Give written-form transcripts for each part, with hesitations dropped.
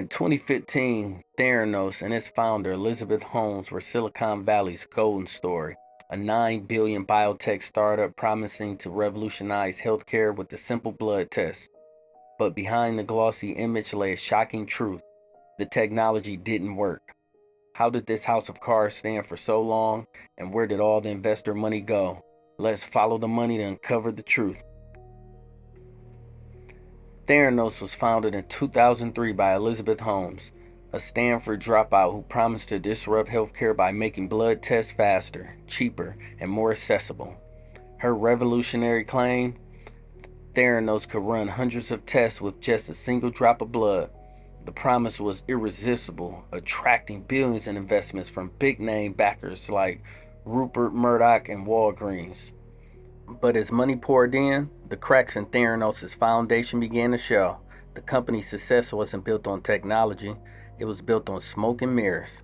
In 2015, Theranos and its founder Elizabeth Holmes were Silicon Valley's golden story, a $9 billion biotech startup promising to revolutionize healthcare with a simple blood test. But behind the glossy image lay a shocking truth. The technology didn't work. How did this house of cards stand for so long, and where did all the investor money go? Let's follow the money to uncover the truth. Theranos was founded in 2003 by Elizabeth Holmes, a Stanford dropout who promised to disrupt healthcare by making blood tests faster, cheaper, and more accessible. Her revolutionary claim? Theranos could run hundreds of tests with just a single drop of blood. The promise was irresistible, attracting billions in investments from big-name backers like Rupert Murdoch and Walgreens. But as money poured in, the cracks in Theranos' foundation began to show. The company's success wasn't built on technology, it was built on smoke and mirrors.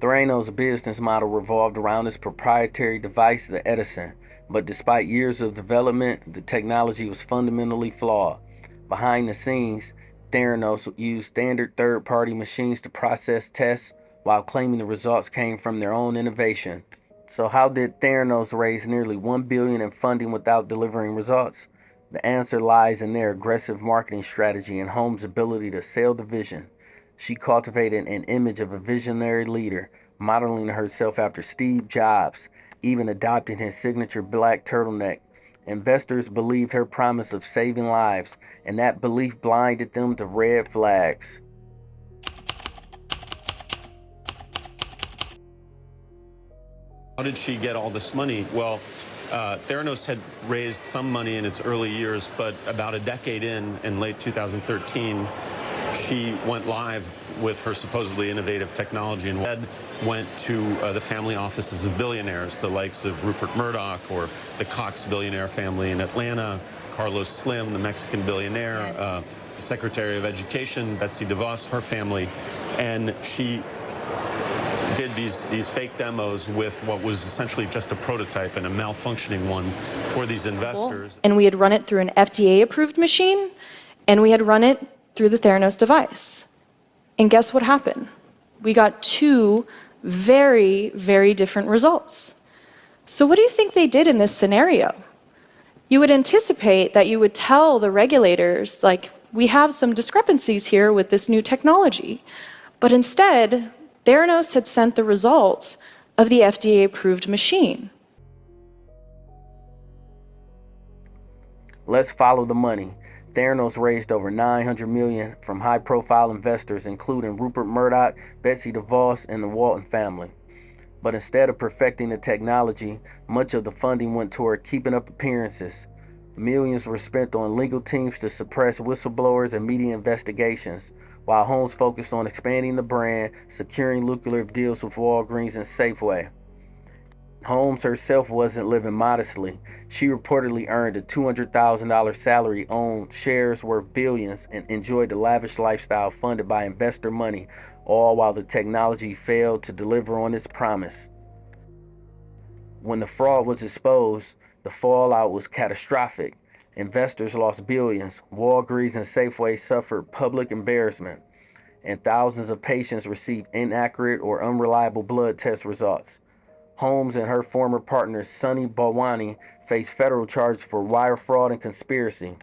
Theranos' business model revolved around its proprietary device, the Edison. But despite years of development, the technology was fundamentally flawed. Behind the scenes, Theranos used standard third-party machines to process tests while claiming the results came from their own innovation. So how did Theranos raise nearly $1 billion in funding without delivering results? The answer lies in their aggressive marketing strategy and Holmes' ability to sell the vision. She cultivated an image of a visionary leader, modeling herself after Steve Jobs, even adopting his signature black turtleneck. Investors believed her promise of saving lives, and that belief blinded them to red flags. How did she get all this money? Well, Theranos had raised some money in its early years, but about a decade in late 2013, she went live with her supposedly innovative technology and went to the family offices of billionaires, the likes of Rupert Murdoch or the Cox billionaire family in Atlanta, Carlos Slim, the Mexican billionaire, Yes. Secretary of Education, Betsy DeVos, her family, and she did these fake demos with what was essentially just a prototype and a malfunctioning one for these investors. And we had run it through an FDA-approved machine, and we had run it through the Theranos device. And guess what happened? We got two very, very different results. So what do you think they did in this scenario? You would anticipate that you would tell the regulators, like, we have some discrepancies here with this new technology. But instead, Theranos had sent the results of the FDA-approved machine. Let's follow the money. Theranos raised over $900 million from high-profile investors, including Rupert Murdoch, Betsy DeVos, and the Walton family. But instead of perfecting the technology, much of the funding went toward keeping up appearances. Millions were spent on legal teams to suppress whistleblowers and media investigations, while Holmes focused on expanding the brand, securing lucrative deals with Walgreens and Safeway. Holmes herself wasn't living modestly. She reportedly earned a $200,000 salary, owned shares worth billions, and enjoyed a lavish lifestyle funded by investor money, all while the technology failed to deliver on its promise. When the fraud was exposed, the fallout was catastrophic. Investors lost billions, Walgreens and Safeway suffered public embarrassment, and thousands of patients received inaccurate or unreliable blood test results. Holmes and her former partner, Sunny Balwani, faced federal charges for wire fraud and conspiracy.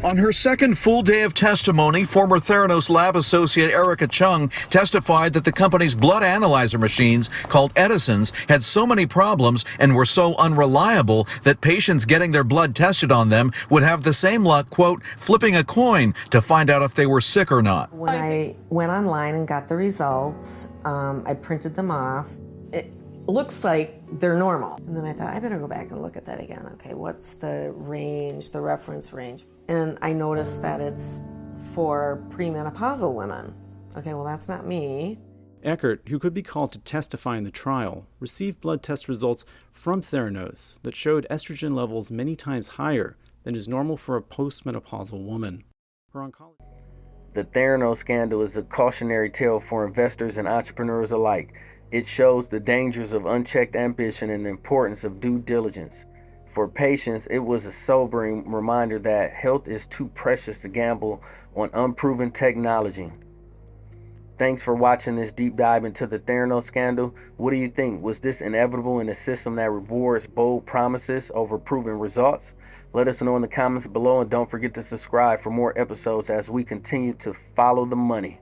On her second full day of testimony, former Theranos lab associate Erica Chung testified that the company's blood analyzer machines, called Edisons, had so many problems and were so unreliable that patients getting their blood tested on them would have the same luck, quote, flipping a coin to find out if they were sick or not. When I went online and got the results, I printed them off. It looks like they're normal. And then I thought, I better go back and look at that again. Okay, what's the range, the reference range? And I noticed that it's for premenopausal women. Okay, well, that's not me. Eckert, who could be called to testify in the trial, received blood test results from Theranos that showed estrogen levels many times higher than is normal for a postmenopausal woman. Her oncologist. The Theranos scandal is a cautionary tale for investors and entrepreneurs alike. It shows the dangers of unchecked ambition and the importance of due diligence. For patients, it was a sobering reminder that health is too precious to gamble on unproven technology. Thanks for watching this deep dive into the Theranos scandal. What do you think? Was this inevitable in a system that rewards bold promises over proven results? Let us know in the comments below, and don't forget to subscribe for more episodes as we continue to follow the money.